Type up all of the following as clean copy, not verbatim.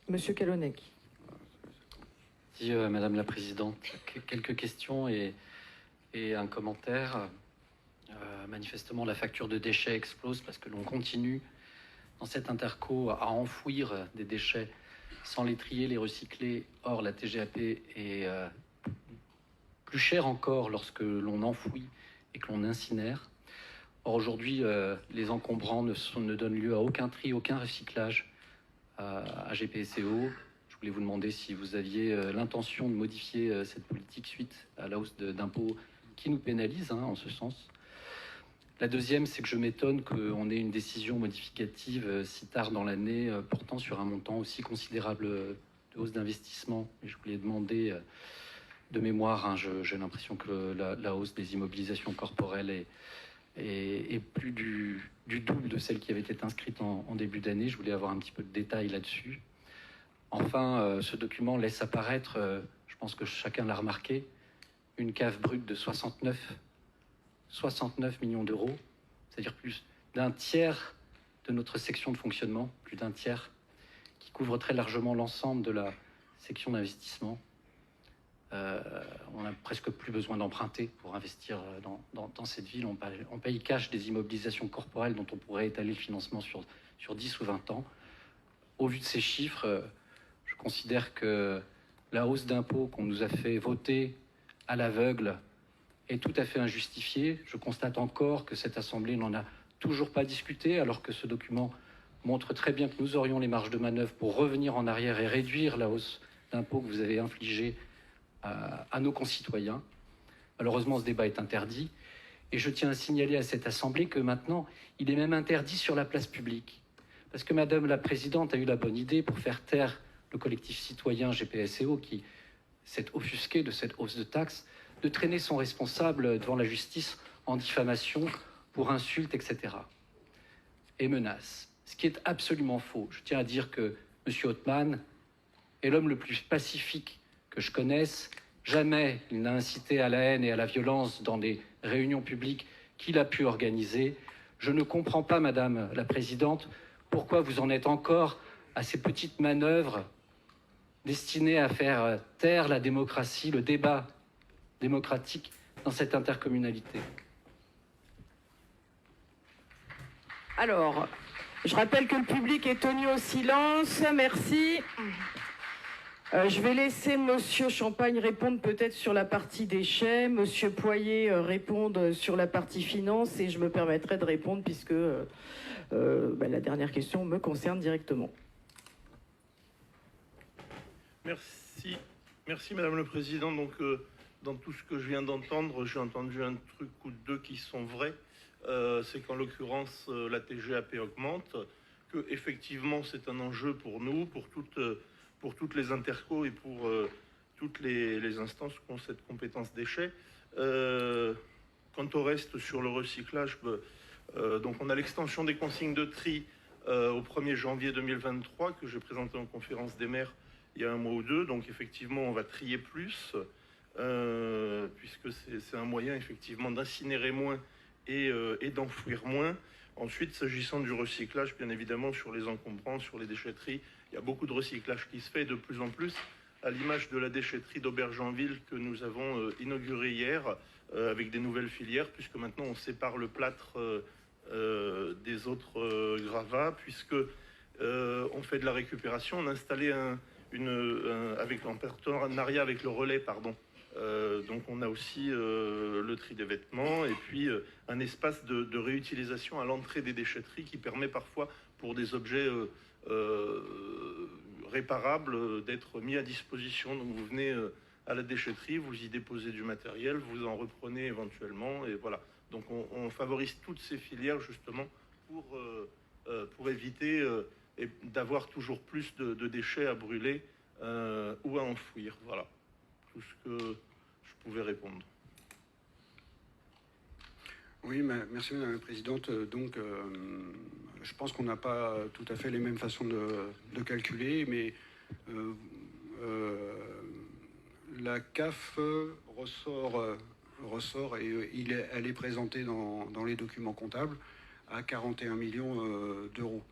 Monsieur Kalonec. Merci, Madame la Présidente. Quelques questions et un commentaire. Manifestement, la facture de déchets explose parce que l'on continue dans cette interco à enfouir des déchets sans les trier, les recycler. Or, la TGAP est plus chère encore lorsque l'on enfouit et que l'on incinère. Or, aujourd'hui, les encombrants ne donnent lieu à aucun tri, aucun recyclage à GPSO. Je voulais vous demander si vous aviez l'intention de modifier cette politique suite à la hausse d'impôts qui nous pénalise en ce sens. La deuxième, c'est que je m'étonne qu'on ait une décision modificative si tard dans l'année portant sur un montant aussi considérable de hausse d'investissement. Je voulais demander de mémoire, j'ai l'impression que la hausse des immobilisations corporelles est plus du double de celle qui avait été inscrite en début d'année. Je voulais avoir un petit peu de détails là-dessus. Enfin, ce document laisse apparaître, je pense que chacun l'a remarqué, une cave brute de 69 millions d'euros, c'est-à-dire plus d'un tiers de notre section de fonctionnement, plus d'un tiers, qui couvre très largement l'ensemble de la section d'investissement. On n'a presque plus besoin d'emprunter pour investir dans cette ville. On paye cash des immobilisations corporelles dont on pourrait étaler le financement sur 10 ou 20 ans. Au vu de ces chiffres, je considère que la hausse d'impôts qu'on nous a fait voter à l'aveugle est tout à fait injustifiée. Je constate encore que cette Assemblée n'en a toujours pas discuté, alors que ce document montre très bien que nous aurions les marges de manœuvre pour revenir en arrière et réduire la hausse d'impôts que vous avez infligée à nos concitoyens. Malheureusement, ce débat est interdit. Et je tiens à signaler à cette Assemblée que maintenant, il est même interdit sur la place publique. Parce que Madame la Présidente a eu la bonne idée pour faire taire le collectif citoyen GPSO qui s'est offusqué de cette hausse de taxes, de traîner son responsable devant la justice en diffamation pour insultes, etc. et menaces. Ce qui est absolument faux. Je tiens à dire que M. Othman est l'homme le plus pacifique que je connaisse. Jamais il n'a incité à la haine et à la violence dans des réunions publiques qu'il a pu organiser. Je ne comprends pas, Madame la Présidente, pourquoi vous en êtes encore à ces petites manœuvres destinées à faire taire la démocratie, le débat démocratique dans cette intercommunalité. Alors, je rappelle que le public est tenu au silence. Merci. Je vais laisser Monsieur Champagne répondre peut-être sur la partie déchets, Monsieur Poirier répondre sur la partie finance et je me permettrai de répondre puisque la dernière question me concerne directement. Merci Madame le Président. Donc, dans tout ce que je viens d'entendre, j'ai entendu un truc ou deux qui sont vrais. C'est qu'en l'occurrence, la TGAP augmente, que effectivement c'est un enjeu pour nous, pour toutes les intercos et pour toutes les instances qui ont cette compétence déchets. Quant au reste sur le recyclage, donc on a l'extension des consignes de tri au 1er janvier 2023 que j'ai présenté en conférence des maires il y a un mois ou deux. Donc effectivement on va trier plus puisque c'est un moyen effectivement d'incinérer moins et d'enfouir moins. Ensuite, s'agissant du recyclage, bien évidemment, sur les encombrants, sur les déchetteries, il y a beaucoup de recyclage qui se fait de plus en plus, à l'image de la déchetterie d'Aubergenville que nous avons inaugurée hier, avec des nouvelles filières, puisque maintenant on sépare le plâtre des autres gravats, puisque on fait de la récupération. On a installé avec un partenariat avec le relais, donc on a aussi le tri des vêtements et puis un espace de réutilisation à l'entrée des déchetteries qui permet parfois pour des objets réparables d'être mis à disposition. Donc vous venez à la déchetterie, vous y déposez du matériel, vous en reprenez éventuellement et voilà. Donc on favorise toutes ces filières justement pour éviter d'avoir toujours plus de déchets à brûler ou à enfouir. Voilà tout ce que je pouvais répondre. Oui, merci Madame la Présidente. Donc, je pense qu'on n'a pas tout à fait les mêmes façons de calculer, mais la CAF ressort et elle est présentée dans les documents comptables à 41 millions d'euros.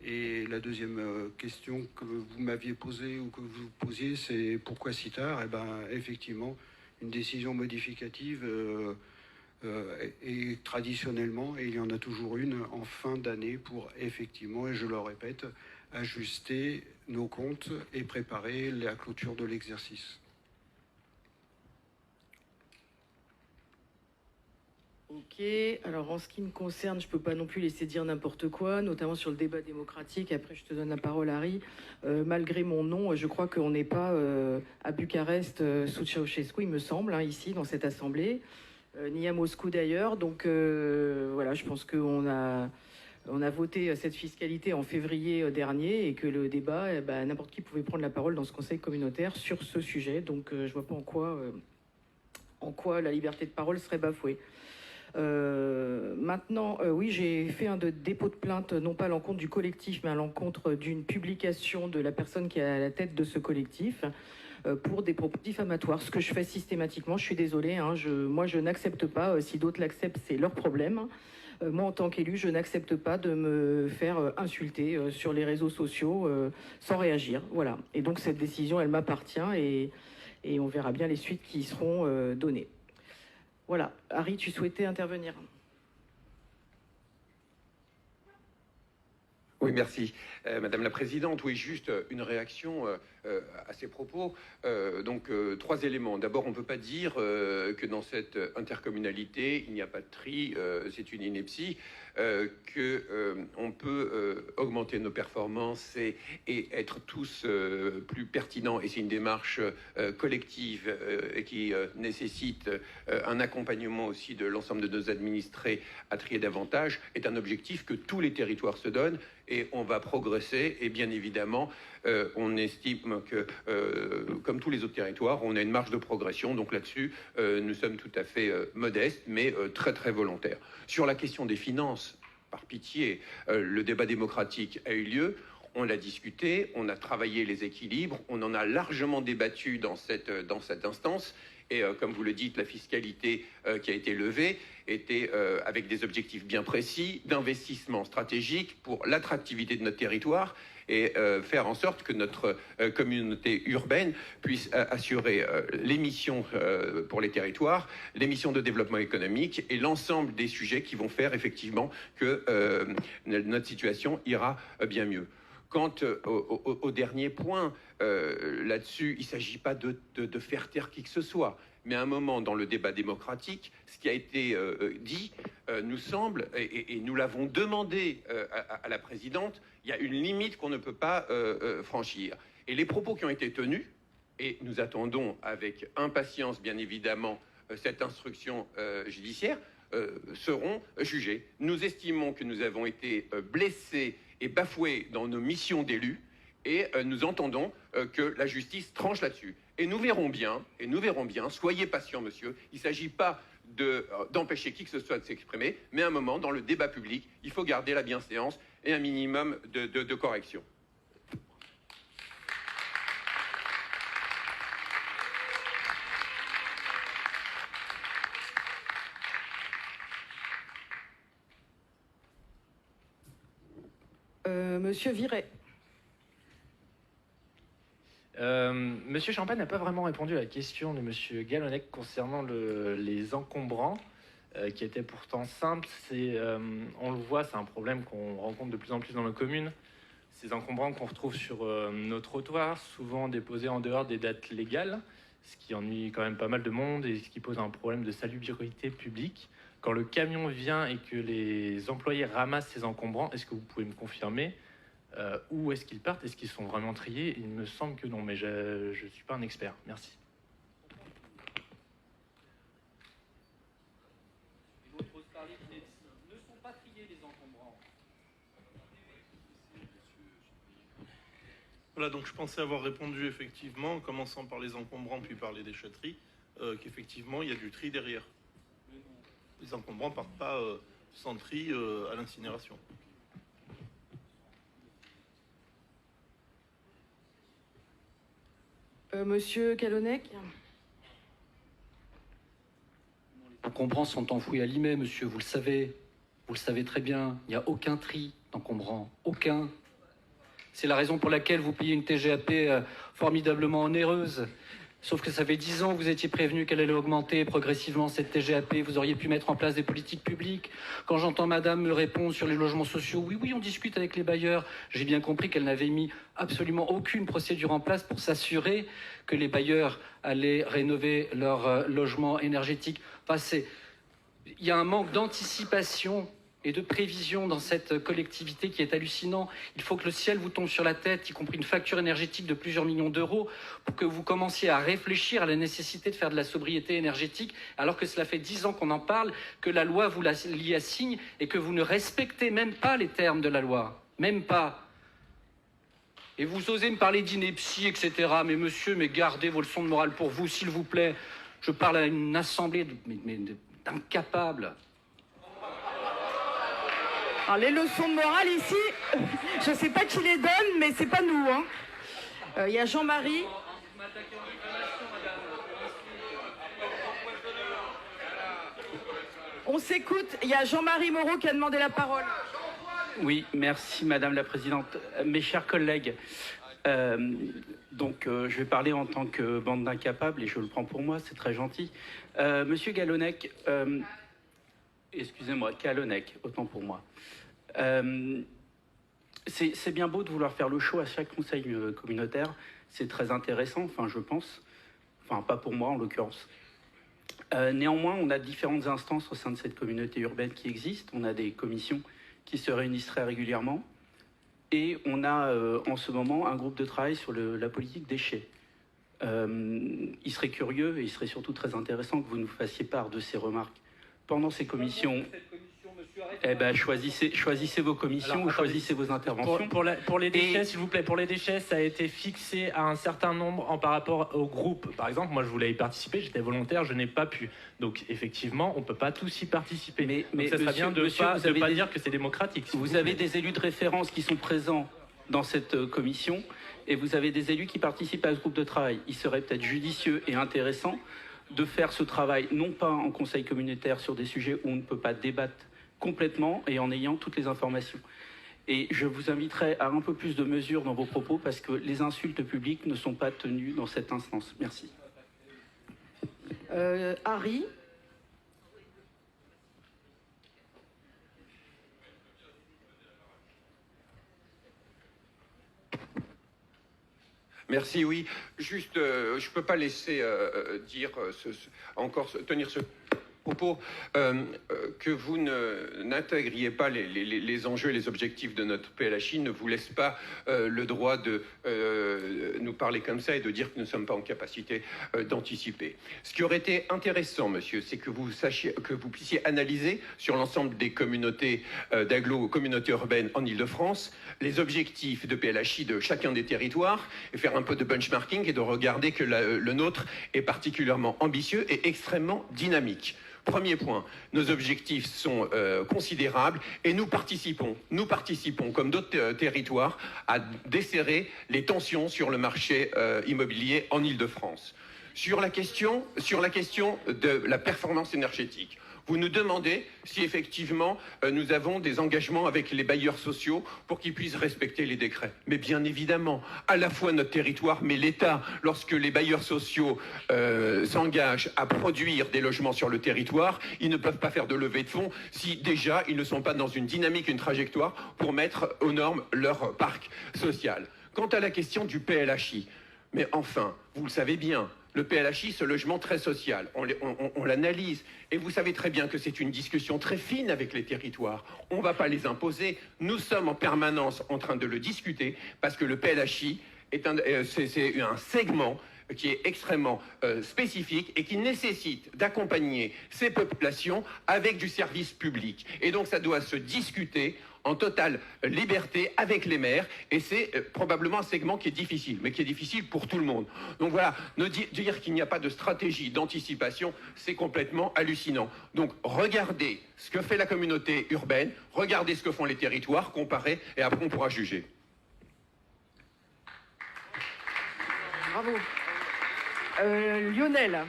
Et la deuxième question que vous m'aviez posée ou que vous posiez, c'est pourquoi si tard? Eh ben, effectivement, une décision modificative et traditionnellement, et il y en a toujours une en fin d'année pour effectivement, et je le répète, ajuster nos comptes et préparer la clôture de l'exercice. Ok, alors en ce qui me concerne, je ne peux pas non plus laisser dire n'importe quoi, notamment sur le débat démocratique. Après, je te donne la parole, Harry. Malgré mon nom, je crois qu'on n'est pas à Bucarest sous Ceausescu, il me semble, hein, ici, dans cette assemblée. Ni à Moscou d'ailleurs. Donc voilà, je pense qu'on a voté cette fiscalité en février dernier et que le débat, n'importe qui pouvait prendre la parole dans ce conseil communautaire sur ce sujet. Donc je ne vois pas en quoi la liberté de parole serait bafouée. Maintenant, oui, j'ai fait un dépôt de plainte, non pas à l'encontre du collectif, mais à l'encontre d'une publication de la personne qui est à la tête de ce collectif, pour des propos diffamatoires, ce que je fais systématiquement. Je suis désolée, hein, moi je n'accepte pas, si d'autres l'acceptent, c'est leur problème. Moi, en tant qu'élu, je n'accepte pas de me faire insulter sur les réseaux sociaux sans réagir. Voilà. Et donc cette décision, elle m'appartient et on verra bien les suites qui seront données. Voilà. Harry, tu souhaitais intervenir? Oui, merci. Madame la Présidente, oui, juste une réaction à ces propos. Donc, trois éléments. D'abord, on ne peut pas dire que dans cette intercommunalité, il n'y a pas de tri, c'est une ineptie, qu'on peut augmenter nos performances et être tous plus pertinents. Et c'est une démarche collective et qui nécessite un accompagnement aussi de l'ensemble de nos administrés à trier davantage, est un objectif que tous les territoires se donnent. Et on va progresser, et bien évidemment, on estime que, comme tous les autres territoires, on a une marge de progression. Donc là-dessus, nous sommes tout à fait modestes, mais très très volontaires. Sur la question des finances, par pitié, le débat démocratique a eu lieu. On l'a discuté, on a travaillé les équilibres, on en a largement débattu dans cette instance. Et comme vous le dites, la fiscalité qui a été levée était avec des objectifs bien précis d'investissement stratégique pour l'attractivité de notre territoire et faire en sorte que notre communauté urbaine puisse assurer les missions pour les territoires, les missions de développement économique et l'ensemble des sujets qui vont faire effectivement que notre situation ira bien mieux. Quant au dernier point, là-dessus, il ne s'agit pas de faire taire qui que ce soit. Mais à un moment, dans le débat démocratique, ce qui a été dit nous semble, et nous l'avons demandé à la présidente, il y a une limite qu'on ne peut pas franchir. Et les propos qui ont été tenus, et nous attendons avec impatience, bien évidemment, cette instruction judiciaire, seront jugés. Nous estimons que nous avons été blessés et bafoués dans nos missions d'élus, et nous entendons que la justice tranche là-dessus. Et nous verrons bien, soyez patient, monsieur, il ne s'agit pas d'empêcher qui que ce soit de s'exprimer, mais à un moment, dans le débat public, il faut garder la bienséance et un minimum de correction. Monsieur Viret. Monsieur Champagne n'a pas vraiment répondu à la question de Monsieur Gallonec concernant les encombrants, qui était pourtant simple. On le voit, c'est un problème qu'on rencontre de plus en plus dans nos communes. Ces encombrants qu'on retrouve sur nos trottoirs, souvent déposés en dehors des dates légales, ce qui ennuie quand même pas mal de monde et ce qui pose un problème de salubrité publique. Quand le camion vient et que les employés ramassent ces encombrants, est-ce que vous pouvez me confirmer où est-ce qu'ils partent? Est-ce qu'ils sont vraiment triés? Il me semble que non, mais je ne suis pas un expert. Merci. Ne sont pas triés les encombrants. Voilà, donc je pensais avoir répondu effectivement, en commençant par les encombrants puis par les déchetteries, qu'effectivement il y a du tri derrière. Les encombrants ne partent pas sans tri à l'incinération. Monsieur Gallonec. Les encombrants sont enfouis à Limay, monsieur, vous le savez très bien. Il n'y a aucun tri d'encombrants, aucun. C'est la raison pour laquelle vous payez une TGAP formidablement onéreuse. Sauf que ça fait 10 ans que vous étiez prévenu qu'elle allait augmenter progressivement cette TGAP. Vous auriez pu mettre en place des politiques publiques. Quand j'entends madame me répondre sur les logements sociaux, oui, on discute avec les bailleurs. J'ai bien compris qu'elle n'avait mis absolument aucune procédure en place pour s'assurer que les bailleurs allaient rénover leur logement énergétique. Enfin, il y a un manque d'anticipation et de prévision dans cette collectivité qui est hallucinant. Il faut que le ciel vous tombe sur la tête, y compris une facture énergétique de plusieurs millions d'euros, pour que vous commenciez à réfléchir à la nécessité de faire de la sobriété énergétique, alors que cela fait 10 ans qu'on en parle, que la loi vous l'y assigne et que vous ne respectez même pas les termes de la loi. Même pas. Et vous osez me parler d'ineptie, etc. Mais monsieur, mais gardez vos leçons de morale pour vous, s'il vous plaît. Je parle à une assemblée d'incapables. Alors, les leçons de morale ici, je ne sais pas qui les donne, mais c'est pas nous. Il y a Jean-Marie. On s'écoute. Il y a Jean-Marie Moreau qui a demandé la parole. Oui, merci Madame la Présidente. Mes chers collègues, je vais parler en tant que bande d'incapables et je le prends pour moi, c'est très gentil. Monsieur Gallonec, excusez-moi, Gallonec, autant pour moi. C'est bien beau de vouloir faire le show à chaque conseil communautaire, c'est très intéressant, enfin je pense, enfin pas pour moi en l'occurrence. Néanmoins, on a différentes instances au sein de cette communauté urbaine qui existent, on a des commissions qui se réunissent très régulièrement, et on a en ce moment un groupe de travail sur la politique déchets. Il serait curieux et il serait surtout très intéressant que vous nous fassiez part de ces remarques pendant ces commissions. Eh ben, choisissez vos commissions. Alors, ou choisissez vos interventions. Pour les déchets, s'il vous plaît, pour les déchets, ça a été fixé à un certain nombre par rapport au groupe. Par exemple, moi, je voulais y participer, j'étais volontaire, je n'ai pas pu. Donc, effectivement, on ne peut pas tous y participer. Mais ça serait bien de ne pas dire que c'est démocratique. Vous avez des élus de référence qui sont présents dans cette commission et vous avez des élus qui participent à ce groupe de travail. Il serait peut-être judicieux et intéressant de faire ce travail, non pas en conseil communautaire sur des sujets où on ne peut pas débattre complètement et en ayant toutes les informations. Et je vous inviterai à un peu plus de mesure dans vos propos parce que les insultes publiques ne sont pas tenues dans cette instance. Merci. Harry. Merci, oui. Juste, je ne peux pas laisser tenir ce propos que vous n'intégriez pas les enjeux et les objectifs de notre PLHI ne vous laisse pas le droit de nous parler comme ça et de dire que nous ne sommes pas en capacité d'anticiper. Ce qui aurait été intéressant, monsieur, c'est que vous puissiez analyser sur l'ensemble des communautés communautés urbaines en Ile-de-France les objectifs de PLHI de chacun des territoires et faire un peu de benchmarking et de regarder que le nôtre est particulièrement ambitieux et extrêmement dynamique. Premier point, nos objectifs sont considérables et nous participons comme d'autres territoires à desserrer les tensions sur le marché immobilier en Ile-de-France. Sur la question de la performance énergétique, vous nous demandez si effectivement nous avons des engagements avec les bailleurs sociaux pour qu'ils puissent respecter les décrets. Mais bien évidemment, à la fois notre territoire, mais l'État, lorsque les bailleurs sociaux s'engagent à produire des logements sur le territoire, ils ne peuvent pas faire de levée de fonds si déjà ils ne sont pas dans une dynamique, une trajectoire pour mettre aux normes leur parc social. Quant à la question du PLHI, mais enfin, vous le savez bien, le PLHI, ce logement très social, on l'analyse. Et vous savez très bien que c'est une discussion très fine avec les territoires. On ne va pas les imposer. Nous sommes en permanence en train de le discuter parce que le PLHI c'est un segment qui est extrêmement spécifique et qui nécessite d'accompagner ces populations avec du service public. Et donc ça doit se discuter en totale liberté avec les maires, et c'est probablement un segment qui est difficile, mais qui est difficile pour tout le monde. Donc voilà, dire qu'il n'y a pas de stratégie d'anticipation, c'est complètement hallucinant. Donc regardez ce que fait la communauté urbaine, regardez ce que font les territoires, comparez, et après on pourra juger. Bravo. Lionel.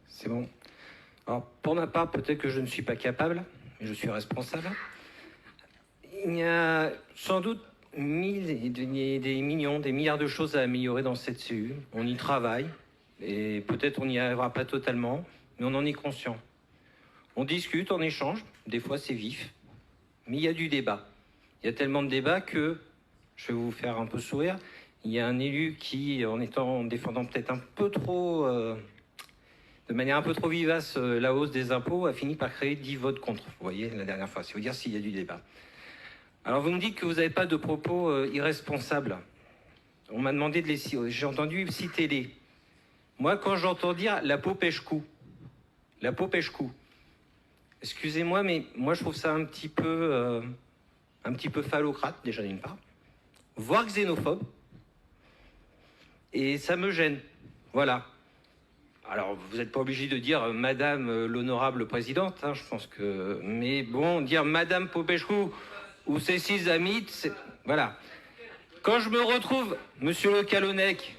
C'est bon. Alors, pour ma part, peut-être que je ne suis pas capable, mais je suis responsable. Il y a sans doute des millions, des milliards de choses à améliorer dans cette CU. On y travaille, et peut-être on n'y arrivera pas totalement, mais on en est conscient. On discute, on échange, des fois c'est vif, mais il y a du débat. Il y a tellement de débats que, je vais vous faire un peu sourire, il y a un élu qui, en défendant peut-être un peu trop, de manière un peu trop vivace, la hausse des impôts, a fini par créer 10 votes contre. Vous voyez, la dernière fois, c'est vous dire s'il y a du débat. Alors vous me dites que vous n'avez pas de propos irresponsables. On m'a demandé de les citer. J'ai entendu citer les. Moi, quand j'entends dire la peau pêche coup, la peau pêche coup. Excusez-moi, mais moi je trouve ça un petit peu phallocrate, déjà d'une part, voire xénophobe. Et ça me gêne. Voilà. Alors, vous n'êtes pas obligé de dire Madame l'honorable présidente, hein, je pense que... Mais bon, dire Madame Popescu ou Cécile Zamit, c'est... Voilà. Quand je me retrouve, Monsieur Le Calonnec...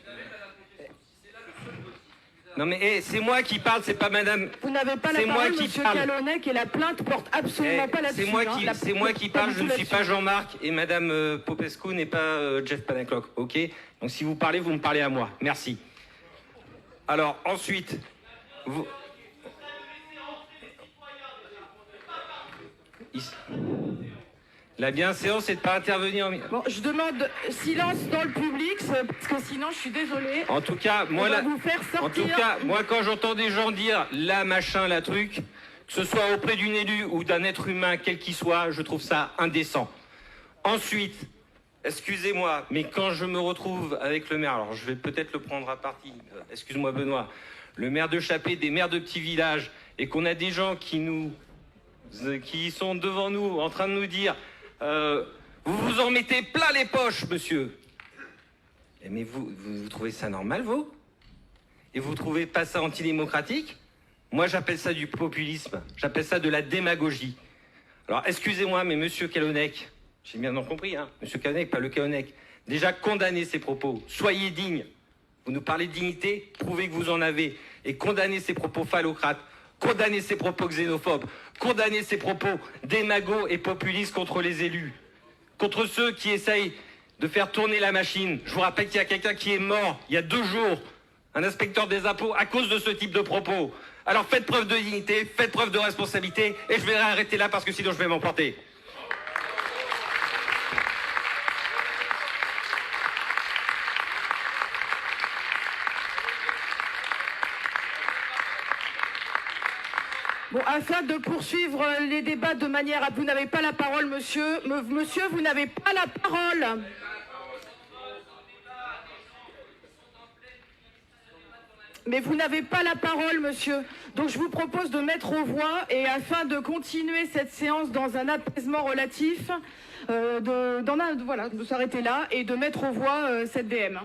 Non mais c'est moi qui parle, c'est pas Madame... Vous n'avez pas la parole, Monsieur Calonnec, et la plainte porte absolument pas là-dessus. C'est moi qui parle, je ne suis pas Jean-Marc, et Madame Popescu n'est pas Jeff Panaclock, ok? Donc si vous parlez, vous me parlez à moi. Merci. Alors, ensuite... La bienséance, c'est de ne pas intervenir... Bon, je demande silence dans le public, parce que sinon, je suis désolée. En tout cas, moi, quand j'entends des gens dire « là, machin, là, truc », que ce soit auprès d'une élue ou d'un être humain, quel qu'il soit, je trouve ça indécent. Ensuite, excusez-moi, mais quand je me retrouve avec le maire, alors je vais peut-être le prendre à partie, excuse-moi Benoît, le maire de Chappé, des maires de petits villages, et qu'on a des gens qui sont devant nous en train de nous dire vous vous en mettez plein les poches, monsieur. Mais vous trouvez ça normal, vous? Et vous trouvez pas ça antidémocratique? Moi, j'appelle ça du populisme. J'appelle ça de la démagogie. Alors, excusez-moi, mais monsieur Calonnec, j'ai bien compris, hein, monsieur Calonnec, pas le Calonnec, déjà condamnez ces propos. Soyez digne. Vous nous parlez de dignité, prouvez que vous en avez. Et condamnez ces propos phallocrates. Condamnez ces propos xénophobes, condamnez ces propos démagos et populistes contre les élus, contre ceux qui essayent de faire tourner la machine. Je vous rappelle qu'il y a quelqu'un qui est mort il y a 2 jours, un inspecteur des impôts, à cause de ce type de propos. Alors faites preuve de dignité, faites preuve de responsabilité, et je vais arrêter là parce que sinon je vais m'emporter. Bon, afin de poursuivre les débats de manière à... Vous n'avez pas la parole, monsieur. Monsieur, vous n'avez pas la parole. Mais vous n'avez pas la parole, monsieur. Donc je vous propose de mettre aux voix, et afin de continuer cette séance dans un apaisement relatif, de s'arrêter là et de mettre aux voix cette DM.